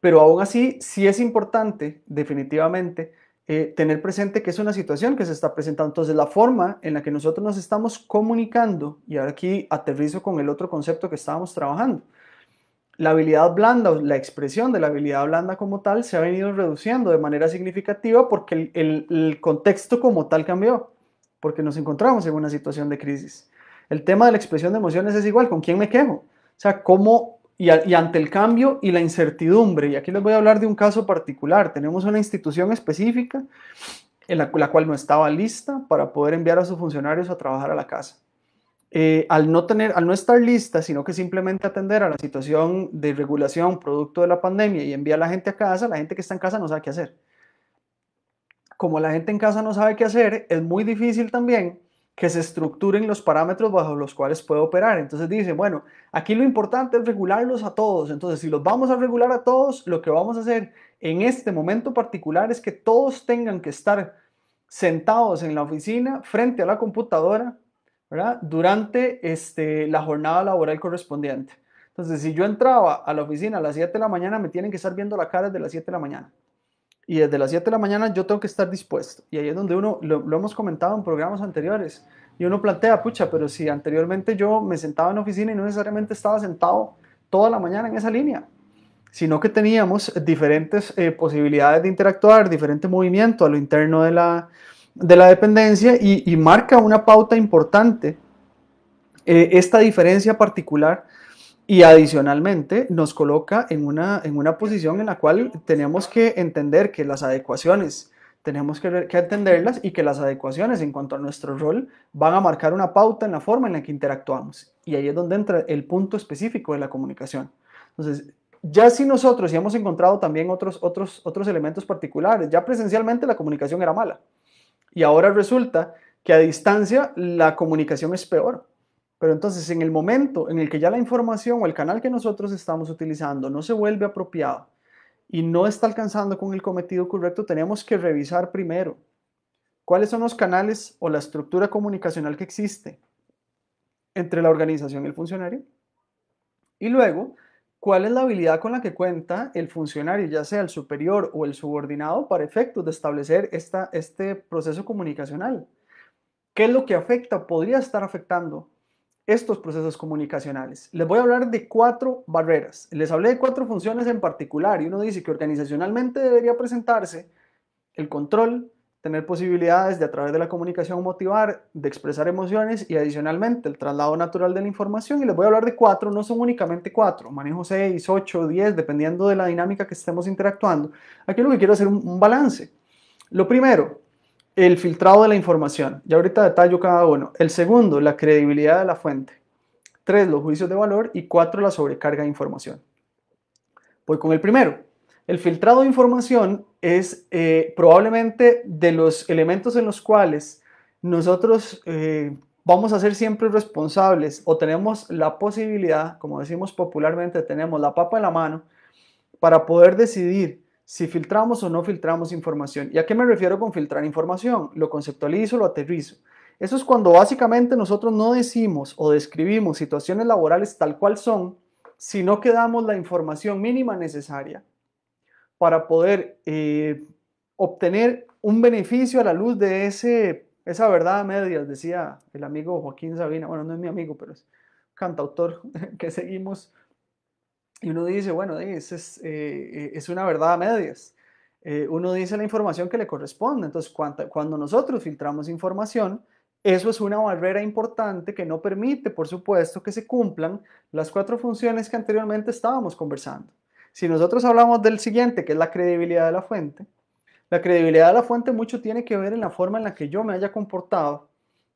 Pero aún así, sí es importante, definitivamente, tener presente que es una situación que se está presentando. Entonces, la forma en la que nosotros nos estamos comunicando, y ahora aquí aterrizo con el otro concepto que estábamos trabajando, la habilidad blanda o la expresión de la habilidad blanda como tal se ha venido reduciendo de manera significativa porque el contexto como tal cambió, porque nos encontramos en una situación de crisis. El tema de la expresión de emociones es igual, ¿con quién me quejo? O sea, cómo y ante el cambio y la incertidumbre, y aquí les voy a hablar de un caso particular, tenemos una institución específica en la cual no estaba lista para poder enviar a sus funcionarios a trabajar a la casa. Al no estar lista, sino que simplemente atender a la situación de regulación producto de la pandemia y enviar a la gente a casa, la gente que está en casa no sabe qué hacer. Como la gente en casa no sabe qué hacer, es muy difícil también que se estructuren los parámetros bajo los cuales puede operar. Entonces dicen, bueno, aquí lo importante es regularlos a todos. Entonces, si los vamos a regular a todos, lo que vamos a hacer en este momento particular es que todos tengan que estar sentados en la oficina frente a la computadora, ¿verdad? Durante la jornada laboral correspondiente. Entonces, si yo entraba a la oficina a las 7 de la mañana, me tienen que estar viendo la cara desde las 7 de la mañana. Y desde las 7 de la mañana yo tengo que estar dispuesto. Y ahí es donde uno, lo hemos comentado en programas anteriores, y uno plantea, pucha, pero si anteriormente yo me sentaba en la oficina y no necesariamente estaba sentado toda la mañana en esa línea, sino que teníamos diferentes posibilidades de interactuar, diferente movimiento a lo interno de la dependencia y marca una pauta importante esta diferencia particular y adicionalmente nos coloca en una posición en la cual tenemos que entender que las adecuaciones tenemos que entenderlas y que las adecuaciones en cuanto a nuestro rol van a marcar una pauta en la forma en la que interactuamos. Y ahí es donde entra el punto específico de la comunicación. Entonces, ya si nosotros ya hemos encontrado también otros elementos particulares, ya presencialmente la comunicación era mala y ahora resulta que a distancia la comunicación es peor. Pero entonces en el momento en el que ya la información o el canal que nosotros estamos utilizando no se vuelve apropiado y no está alcanzando con el cometido correcto, tenemos que revisar primero cuáles son los canales o la estructura comunicacional que existe entre la organización y el funcionario. Y luego, cuál es la habilidad con la que cuenta el funcionario, ya sea el superior o el subordinado, para efectos de establecer este proceso comunicacional. ¿Qué es lo que afecta? Podría estar afectando estos procesos comunicacionales. Les voy a hablar de 4 barreras. Les hablé de 4 funciones en particular y uno dice que organizacionalmente debería presentarse el control, tener posibilidades de a través de la comunicación motivar, de expresar emociones y adicionalmente el traslado natural de la información. Y les voy a hablar de 4, no son únicamente 4, manejo 6, 8, 10, dependiendo de la dinámica que estemos interactuando. Aquí lo que quiero es hacer un balance. Lo primero, el filtrado de la información. Ya ahorita detallo cada uno. El segundo, la credibilidad de la fuente. 3, los juicios de valor. Y 4, la sobrecarga de información. Voy con el primero. El filtrado de información es probablemente de los elementos en los cuales nosotros vamos a ser siempre responsables o tenemos la posibilidad, como decimos popularmente, tenemos la papa en la mano para poder decidir si filtramos o no filtramos información. ¿Y a qué me refiero con filtrar información? Lo conceptualizo, lo aterrizo. Eso es cuando básicamente nosotros no decimos o describimos situaciones laborales tal cual son, sino que damos la información mínima necesaria para poder obtener un beneficio a la luz de esa verdad a medias, decía el amigo Joaquín Sabina. Bueno, no es mi amigo, pero es cantautor que seguimos. Y uno dice, bueno, es una verdad a medias. Uno dice la información que le corresponde. Entonces, cuando nosotros filtramos información, eso es una barrera importante que no permite, por supuesto, que se cumplan las 4 funciones que anteriormente estábamos conversando. Si nosotros hablamos del siguiente, que es la credibilidad de la fuente, la credibilidad de la fuente mucho tiene que ver en la forma en la que yo me haya comportado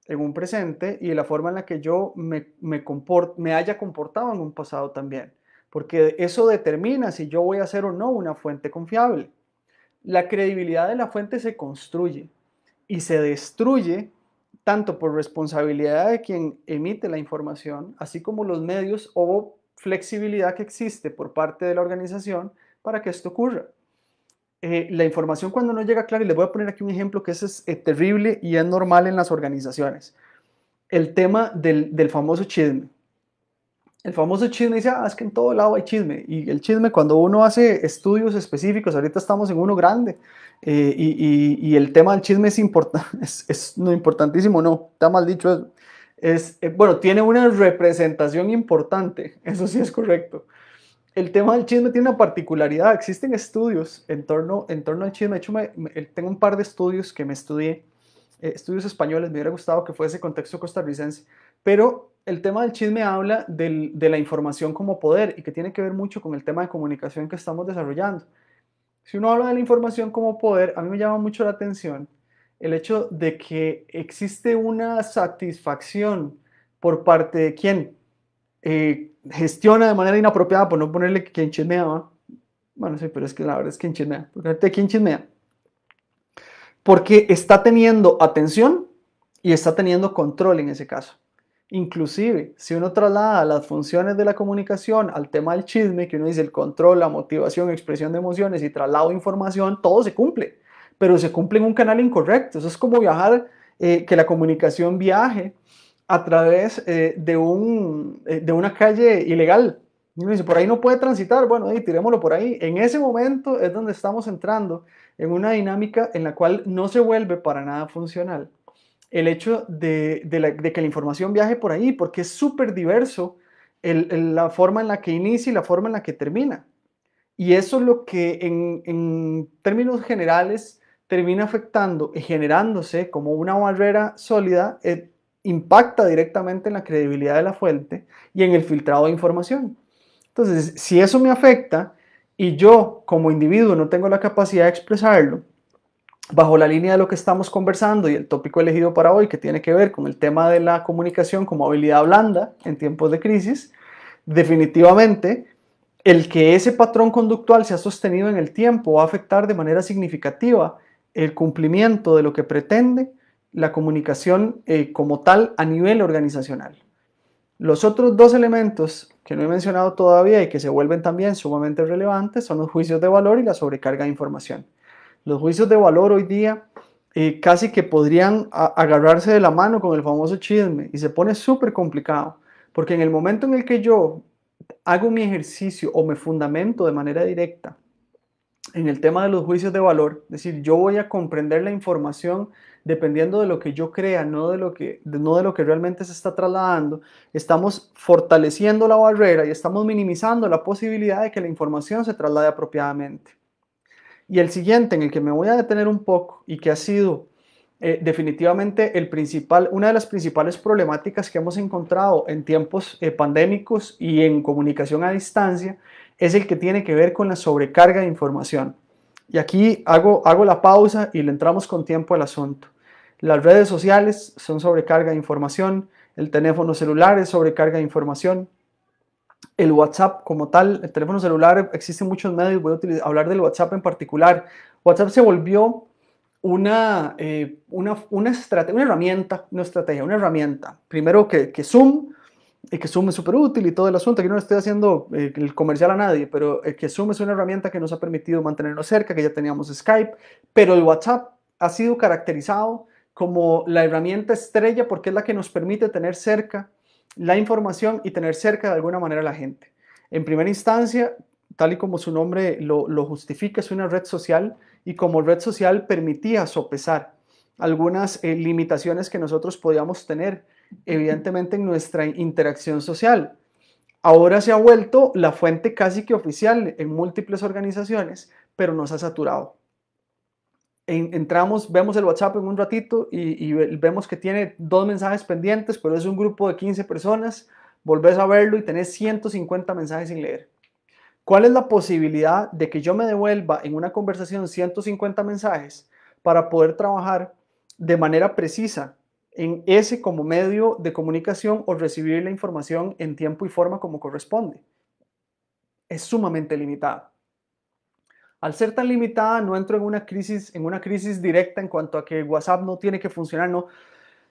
en un presente y en la forma en la que yo me haya comportado en un pasado también, porque eso determina si yo voy a ser o no una fuente confiable. La credibilidad de la fuente se construye y se destruye tanto por responsabilidad de quien emite la información, así como los medios o flexibilidad que existe por parte de la organización para que esto ocurra. La información cuando no llega clara, y les voy a poner aquí un ejemplo que es terrible y es normal en las organizaciones, el tema del famoso chisme. El famoso chisme dice, es que en todo lado hay chisme. Y el chisme, cuando uno hace estudios específicos, ahorita estamos en uno grande, y el tema del chisme es importante, es no importantísimo, no, está mal dicho eso. Bueno, tiene una representación importante, eso sí es correcto. El tema del chisme tiene una particularidad, existen estudios en torno al chisme. De hecho, tengo un par de estudios que me estudié, estudios españoles, me hubiera gustado que fuese contexto costarricense, pero el tema del chisme habla de la información como poder y que tiene que ver mucho con el tema de comunicación que estamos desarrollando. Si uno habla de la información como poder, a mí me llama mucho la atención el hecho de que existe una satisfacción por parte de quien gestiona de manera inapropiada, por no ponerle quien chismea, ¿va? Bueno, sí, pero es que la verdad es quien chismea, porque quien chismea, porque está teniendo atención y está teniendo control en ese caso. Inclusive, si uno traslada las funciones de la comunicación al tema del chisme, que uno dice el control, la motivación, expresión de emociones y traslado de información, todo se cumple, pero se cumple en un canal incorrecto. Eso es como viajar, que la comunicación viaje a través de una calle ilegal. Y uno dice, por ahí no puede transitar, bueno, tirémoslo por ahí. En ese momento es donde estamos entrando en una dinámica en la cual no se vuelve para nada funcional el hecho de que la información viaje por ahí, porque es súper diverso la forma en la que inicia y la forma en la que termina. Y eso es lo que en términos generales termina afectando y generándose como una barrera sólida, impacta directamente en la credibilidad de la fuente y en el filtrado de información. Entonces, si eso me afecta y yo como individuo no tengo la capacidad de expresarlo, bajo la línea de lo que estamos conversando y el tópico elegido para hoy, que tiene que ver con el tema de la comunicación como habilidad blanda en tiempos de crisis, definitivamente el que ese patrón conductual sea sostenido en el tiempo va a afectar de manera significativa el cumplimiento de lo que pretende la comunicación como tal a nivel organizacional. Los otros 2 elementos que no he mencionado todavía y que se vuelven también sumamente relevantes son los juicios de valor y la sobrecarga de información. Los juicios de valor hoy día casi que podrían agarrarse de la mano con el famoso chisme y se pone súper complicado, porque en el momento en el que yo hago mi ejercicio o me fundamento de manera directa en el tema de los juicios de valor, es decir, yo voy a comprender la información dependiendo de lo que yo crea, no de lo que realmente se está trasladando, estamos fortaleciendo la barrera y estamos minimizando la posibilidad de que la información se traslade apropiadamente. Y el siguiente, en el que me voy a detener un poco y que ha sido definitivamente una de las principales problemáticas que hemos encontrado en tiempos pandémicos y en comunicación a distancia, es el que tiene que ver con la sobrecarga de información. Y aquí hago la pausa y le entramos con tiempo al asunto. Las redes sociales son sobrecarga de información, el teléfono celular es sobrecarga de información, el WhatsApp como tal, el teléfono celular, existen muchos medios, voy a hablar del WhatsApp en particular. WhatsApp se volvió una herramienta. Primero que Zoom, y que Zoom es súper útil y todo el asunto. Aquí no le estoy haciendo el comercial a nadie, pero que Zoom es una herramienta que nos ha permitido mantenernos cerca, que ya teníamos Skype, pero el WhatsApp ha sido caracterizado como la herramienta estrella porque es la que nos permite tener cerca la información y tener cerca de alguna manera a la gente. En primera instancia, tal y como su nombre lo justifica, es una red social y como red social permitía sopesar algunas limitaciones que nosotros podíamos tener, evidentemente, en nuestra interacción social. Ahora se ha vuelto la fuente casi que oficial en múltiples organizaciones, pero nos ha saturado. Entramos, vemos el WhatsApp en un ratito y vemos que tiene 2 mensajes pendientes, pero es un grupo de 15 personas, volvés a verlo y tenés 150 mensajes sin leer. ¿Cuál es la posibilidad de que yo me devuelva en una conversación 150 mensajes para poder trabajar de manera precisa en ese como medio de comunicación o recibir la información en tiempo y forma como corresponde? Es sumamente limitada. Al ser tan limitada, no entro en una crisis directa en cuanto a que WhatsApp no tiene que funcionar, no,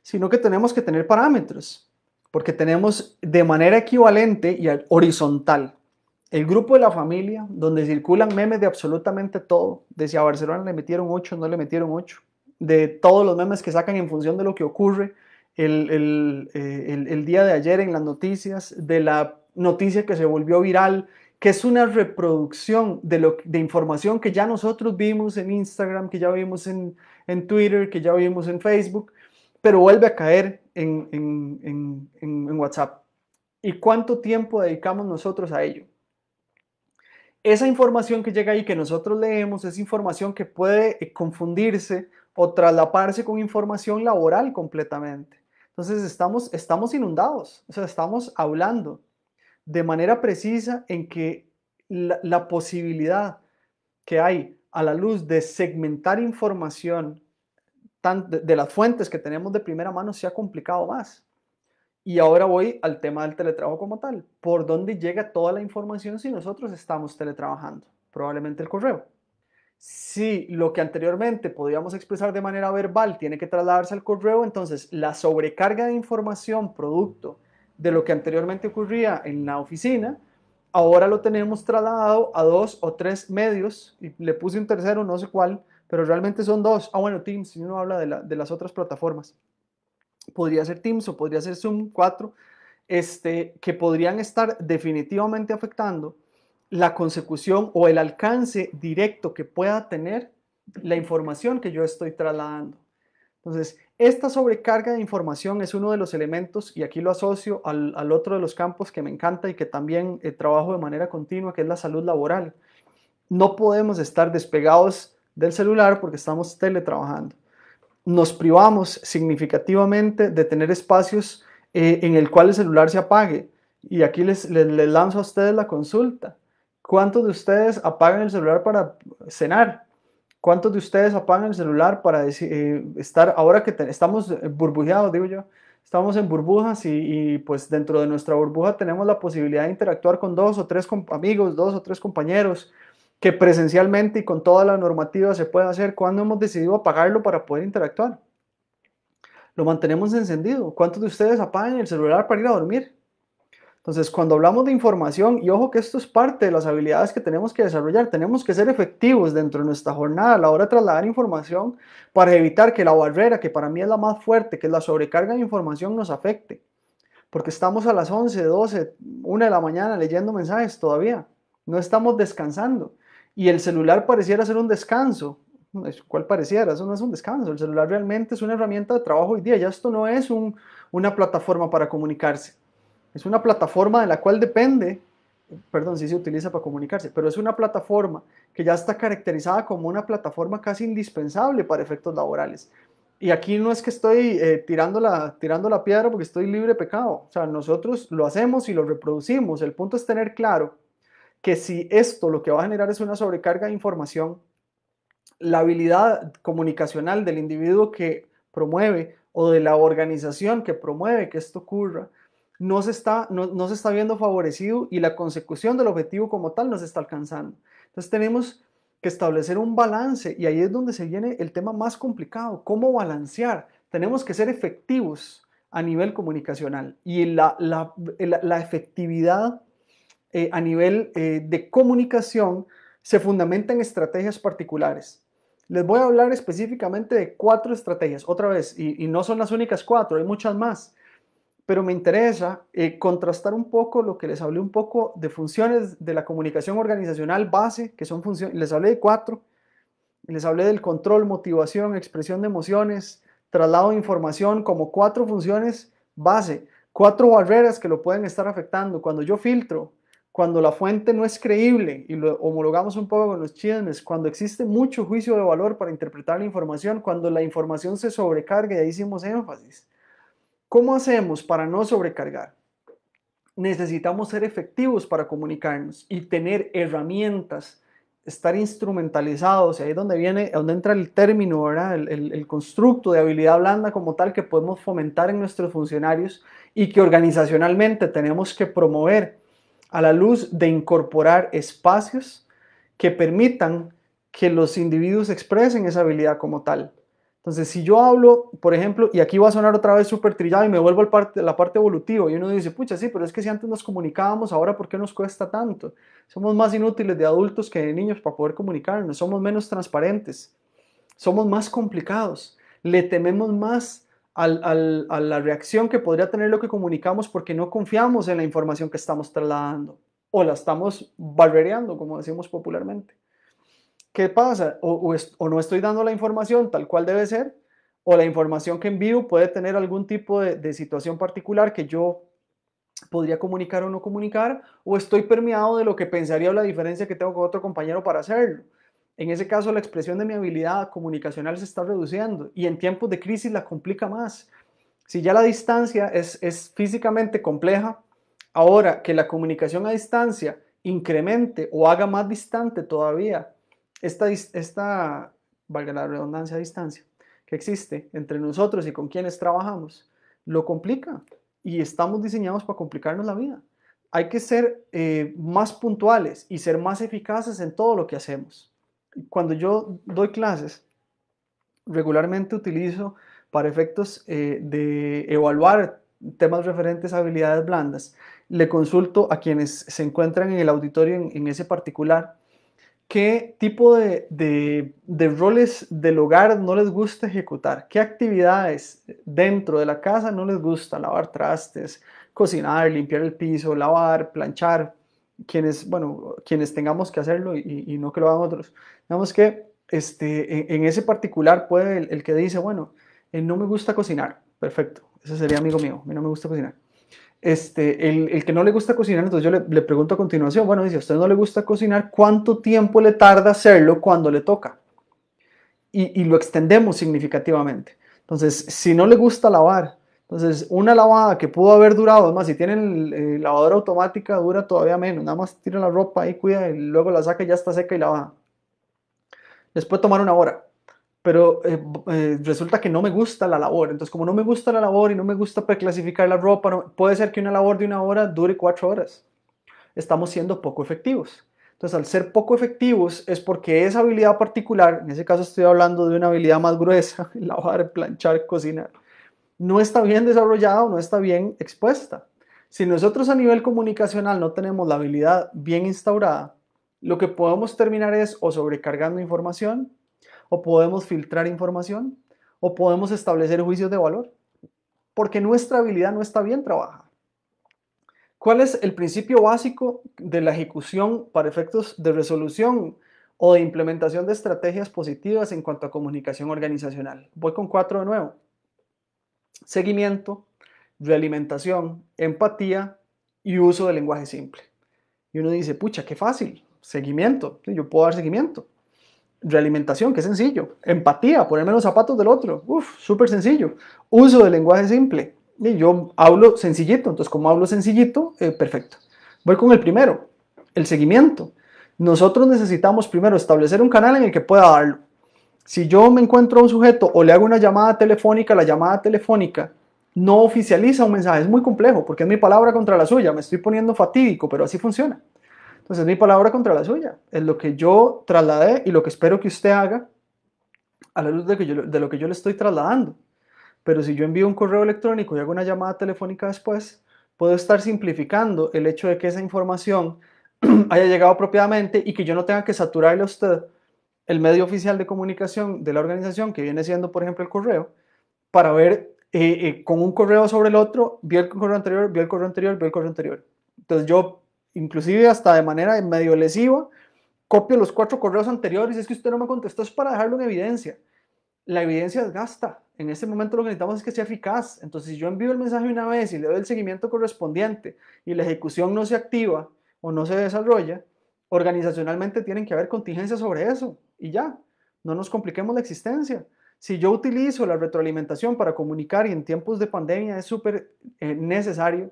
sino que tenemos que tener parámetros, porque tenemos de manera equivalente y horizontal el grupo de la familia, donde circulan memes de absolutamente todo, de si a Barcelona le metieron 8 o no le metieron 8, de todos los memes que sacan en función de lo que ocurre el día de ayer en las noticias, de la noticia que se volvió viral, que es una reproducción de información que ya nosotros vimos en Instagram, que ya vimos en Twitter, que ya vimos en Facebook, pero vuelve a caer en WhatsApp. ¿Y cuánto tiempo dedicamos nosotros a ello? Esa información que llega ahí, que nosotros leemos, es información que puede confundirse o traslaparse con información laboral completamente. Entonces estamos inundados, o sea, estamos hablando de manera precisa en que la posibilidad que hay a la luz de segmentar información de las fuentes que tenemos de primera mano se ha complicado más. Y ahora voy al tema del teletrabajo como tal. ¿Por dónde llega toda la información si nosotros estamos teletrabajando? Probablemente el correo. Si lo que anteriormente podíamos expresar de manera verbal tiene que trasladarse al correo, entonces la sobrecarga de información producto de lo que anteriormente ocurría en la oficina, ahora lo tenemos trasladado a 2 o 3 medios, y le puse un tercero, no sé cuál, pero realmente son 2. Bueno, Teams, si uno habla de las otras plataformas. Podría ser Teams o podría ser Zoom 4, que podrían estar definitivamente afectando la consecución o el alcance directo que pueda tener la información que yo estoy trasladando. Entonces, esta sobrecarga de información es uno de los elementos, y aquí lo asocio al otro de los campos que me encanta y que también trabajo de manera continua, que es la salud laboral. No podemos estar despegados del celular porque estamos teletrabajando. Nos privamos significativamente de tener espacios en el cual el celular se apague. Y aquí les lanzo a ustedes la consulta. ¿Cuántos de ustedes apagan el celular para cenar? ¿Cuántos de ustedes apagan el celular para estar, ahora que estamos burbujeados, digo yo, estamos en burbujas y pues dentro de nuestra burbuja tenemos la posibilidad de interactuar con 2 o 3 amigos, 2 o 3 compañeros, que presencialmente y con toda la normativa se puede hacer? ¿Cuándo hemos decidido apagarlo para poder interactuar? Lo mantenemos encendido. ¿Cuántos de ustedes apagan el celular para ir a dormir? Entonces, cuando hablamos de información, y ojo que esto es parte de las habilidades que tenemos que desarrollar, tenemos que ser efectivos dentro de nuestra jornada a la hora de trasladar información para evitar que la barrera, que para mí es la más fuerte, que es la sobrecarga de información, nos afecte. porque estamos a las 11, 12, 1 de la mañana leyendo mensajes todavía. No estamos descansando. Y el celular pareciera ser un descanso. ¿Cuál pareciera? Eso no es un descanso. El celular realmente es una herramienta de trabajo hoy día. Ya esto no es una plataforma para comunicarse. Es una plataforma de la cual depende, perdón, sí se utiliza para comunicarse, pero es una plataforma que ya está caracterizada como una plataforma casi indispensable para efectos laborales. Y aquí no es que estoy tirando la piedra porque estoy libre de pecado. O sea, nosotros lo hacemos y lo reproducimos. El punto es tener claro que si esto lo que va a generar es una sobrecarga de información, la habilidad comunicacional del individuo que promueve o de la organización que promueve que esto ocurra no se está viendo favorecido y la consecución del objetivo como tal no se está alcanzando. Entonces tenemos que establecer un balance y ahí es donde se viene el tema más complicado, cómo balancear. Tenemos que ser efectivos a nivel comunicacional y la efectividad a nivel de comunicación se fundamenta en estrategias particulares. Les voy a hablar específicamente de 4 estrategias, otra vez, y no son las únicas 4, hay muchas más, pero me interesa contrastar un poco lo que les hablé un poco de funciones de la comunicación organizacional base, que son funciones, les hablé de 4, les hablé del control, motivación, expresión de emociones, traslado de información como 4 funciones base, 4 barreras que lo pueden estar afectando. Cuando yo filtro, cuando la fuente no es creíble y lo homologamos un poco con los chismes, cuando existe mucho juicio de valor para interpretar la información, cuando la información se sobrecarga, y ahí hicimos énfasis. ¿Cómo hacemos para no sobrecargar? Necesitamos ser efectivos para comunicarnos y tener herramientas, estar instrumentalizados, y ahí es donde entra el término, ¿verdad? El constructo de habilidad blanda como tal que podemos fomentar en nuestros funcionarios y que organizacionalmente tenemos que promover a la luz de incorporar espacios que permitan que los individuos expresen esa habilidad como tal. Entonces, si yo hablo, por ejemplo, y aquí va a sonar otra vez súper trillado y me vuelvo a la parte evolutiva, y uno dice, pucha, sí, pero es que si antes nos comunicábamos, ahora ¿por qué nos cuesta tanto? Somos más inútiles de adultos que de niños para poder comunicarnos, somos menos transparentes, somos más complicados, le tememos más a la reacción que podría tener lo que comunicamos porque no confiamos en la información que estamos trasladando o la estamos barbereando, como decimos popularmente. ¿Qué pasa? O no estoy dando la información tal cual debe ser, o la información que envío puede tener algún tipo de situación particular que yo podría comunicar o no comunicar, o estoy permeado de lo que pensaría o la diferencia que tengo con otro compañero para hacerlo. En ese caso, la expresión de mi habilidad comunicacional se está reduciendo y en tiempos de crisis la complica más. Si ya la distancia es físicamente compleja, ahora que la comunicación a distancia incremente o haga más distante todavía valga la redundancia, a distancia que existe entre nosotros y con quienes trabajamos, lo complica y estamos diseñados para complicarnos la vida. Hay que ser más puntuales y ser más eficaces en todo lo que hacemos. Cuando yo doy clases, regularmente utilizo para efectos de evaluar temas referentes a habilidades blandas, le consulto a quienes se encuentran en el auditorio en ese particular qué tipo de roles del hogar no les gusta ejecutar, qué actividades dentro de la casa no les gusta, lavar trastes, cocinar, limpiar el piso, lavar, planchar, quienes tengamos que hacerlo y no que lo hagan otros. Digamos que en ese particular puede el que dice, bueno, no me gusta cocinar, perfecto, ese sería amigo mío, a mí no me gusta cocinar. El que no le gusta cocinar, entonces yo le pregunto a continuación, bueno, dice, a usted no le gusta cocinar, ¿cuánto tiempo le tarda hacerlo cuando le toca? Y lo extendemos significativamente. Entonces, si no le gusta lavar, entonces una lavada que pudo haber durado, además, si tienen lavadora automática, dura todavía menos, nada más tira la ropa ahí, cuida, y luego la saca y ya está seca y lavada. Les puede tomar una hora, pero resulta que no me gusta la labor. Entonces, como no me gusta la labor y no me gusta preclasificar la ropa, puede ser que una labor de una hora dure 4 horas. Estamos siendo poco efectivos. Entonces, al ser poco efectivos es porque esa habilidad particular, en ese caso estoy hablando de una habilidad más gruesa, lavar, planchar, cocinar, no está bien desarrollada o no está bien expuesta. Si nosotros a nivel comunicacional no tenemos la habilidad bien instaurada, lo que podemos terminar es o sobrecargando información, o podemos filtrar información, o podemos establecer juicios de valor, porque nuestra habilidad no está bien trabajada. ¿Cuál es el principio básico de la ejecución para efectos de resolución o de implementación de estrategias positivas en cuanto a comunicación organizacional? Voy con 4 de nuevo. Seguimiento, realimentación, empatía y uso del lenguaje simple. Y uno dice, pucha, qué fácil. Seguimiento, yo puedo dar seguimiento. Realimentación, qué sencillo. Empatía, ponerme los zapatos del otro, súper sencillo. Uso del lenguaje simple, y yo hablo sencillito, entonces como hablo sencillito, perfecto. Voy con el primero, el seguimiento. Nosotros necesitamos primero establecer un canal en el que pueda darlo. Si yo me encuentro a un sujeto o le hago una llamada telefónica, la llamada telefónica no oficializa un mensaje, es muy complejo porque es mi palabra contra la suya, me estoy poniendo fatídico, pero así funciona. Entonces es mi palabra contra la suya, es lo que yo trasladé y lo que espero que usted haga a la luz de lo que yo le estoy trasladando. Pero si yo envío un correo electrónico y hago una llamada telefónica después, puedo estar simplificando el hecho de que esa información haya llegado apropiadamente y que yo no tenga que saturarle a usted el medio oficial de comunicación de la organización, que viene siendo, por ejemplo, el correo, para ver con un correo sobre el otro, vio el correo anterior, vio el correo anterior, vio el correo anterior. Entonces yo, inclusive hasta de manera medio lesiva, copio los 4 correos anteriores y es que usted no me contestó, es para dejarlo en evidencia. La evidencia desgasta. En este momento lo que necesitamos es que sea eficaz. Entonces, si yo envío el mensaje una vez y le doy el seguimiento correspondiente y la ejecución no se activa o no se desarrolla, organizacionalmente tienen que haber contingencias sobre eso y ya, no nos compliquemos la existencia. Si yo utilizo la retroalimentación para comunicar y en tiempos de pandemia es súper necesario,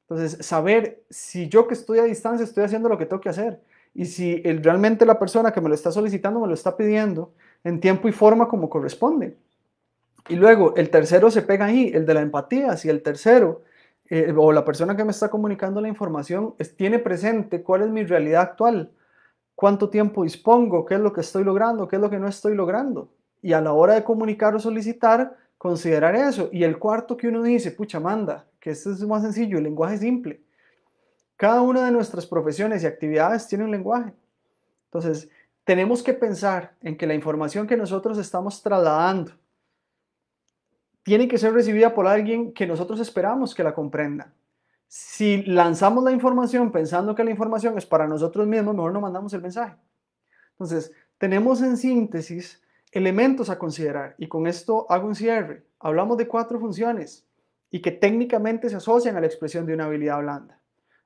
entonces saber si yo que estoy a distancia estoy haciendo lo que tengo que hacer y si realmente la persona que me lo está solicitando me lo está pidiendo en tiempo y forma como corresponde. Y luego el tercero se pega ahí, el de la empatía. Si el tercero o la persona que me está comunicando la información tiene presente cuál es mi realidad actual, cuánto tiempo dispongo, qué es lo que estoy logrando, qué es lo que no estoy logrando. Y a la hora de comunicar o solicitar, considerar eso. Y el cuarto que uno dice, pucha, manda, que esto es más sencillo, el lenguaje simple. Cada una de nuestras profesiones y actividades tiene un lenguaje. Entonces, tenemos que pensar en que la información que nosotros estamos trasladando tiene que ser recibida por alguien que nosotros esperamos que la comprenda. Si lanzamos la información pensando que la información es para nosotros mismos, mejor no mandamos el mensaje. Entonces, tenemos en síntesis elementos a considerar y con esto hago un cierre. Hablamos de 4 funciones y que técnicamente se asocian a la expresión de una habilidad blanda.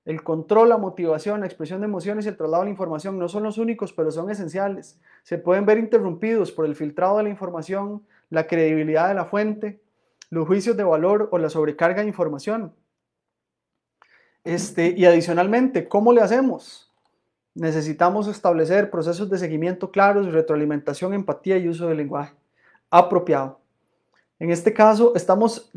El control, la motivación, la expresión de emociones y el traslado de la información no son los únicos, pero son esenciales. Se pueden ver interrumpidos por el filtrado de la información, la credibilidad de la fuente, los juicios de valor o la sobrecarga de información. Y adicionalmente, ¿cómo le hacemos? Necesitamos establecer procesos de seguimiento claros, retroalimentación, empatía y uso del lenguaje apropiado. En este caso, estamos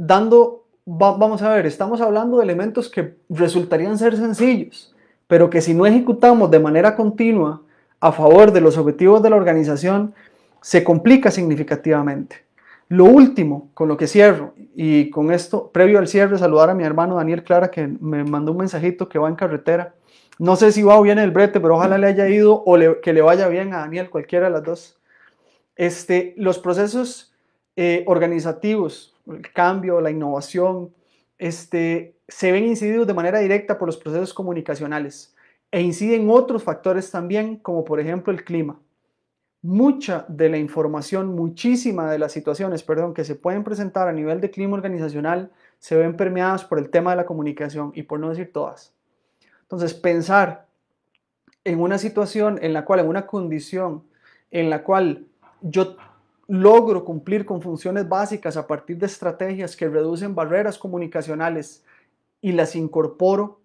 hablando de elementos que resultarían ser sencillos, pero que si no ejecutamos de manera continua a favor de los objetivos de la organización, se complica significativamente. Lo último, con lo que cierro, y con esto, previo al cierre, saludar a mi hermano Daniel Clara, que me mandó un mensajito que va en carretera. No sé si va o viene el brete, pero ojalá le haya ido o que le vaya bien a Daniel, cualquiera de las dos. Los procesos organizativos, el cambio, la innovación, se ven incididos de manera directa por los procesos comunicacionales e inciden otros factores también, como por ejemplo el clima. Mucha de la información, muchísima de las situaciones, que se pueden presentar a nivel de clima organizacional se ven permeadas por el tema de la comunicación y por no decir todas. Entonces, pensar en una situación en la cual, en una condición en la cual yo logro cumplir con funciones básicas a partir de estrategias que reducen barreras comunicacionales y las incorporo,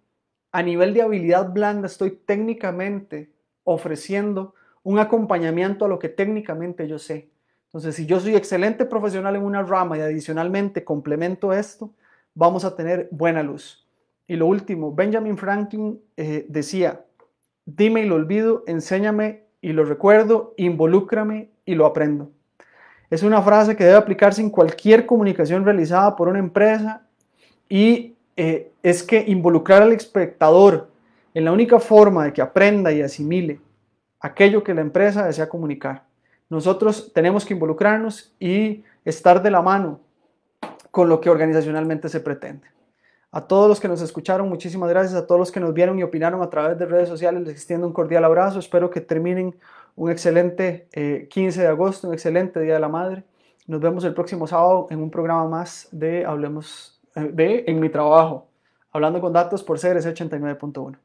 a nivel de habilidad blanda estoy técnicamente ofreciendo un acompañamiento a lo que técnicamente yo sé. Entonces, si yo soy excelente profesional en una rama y adicionalmente complemento esto, vamos a tener buena luz. Y lo último, Benjamin Franklin decía, dime y lo olvido, enséñame y lo recuerdo, involúcrame y lo aprendo. Es una frase que debe aplicarse en cualquier comunicación realizada por una empresa y es que involucrar al espectador en la única forma de que aprenda y asimile aquello que la empresa desea comunicar. Nosotros tenemos que involucrarnos y estar de la mano con lo que organizacionalmente se pretende. A todos los que nos escucharon, muchísimas gracias. A todos los que nos vieron y opinaron a través de redes sociales, les extiendo un cordial abrazo. Espero que terminen un excelente 15 de agosto, un excelente Día de la Madre. Nos vemos el próximo sábado en un programa más de Hablemos de En mi Trabajo, hablando con datos por CRC 89.1.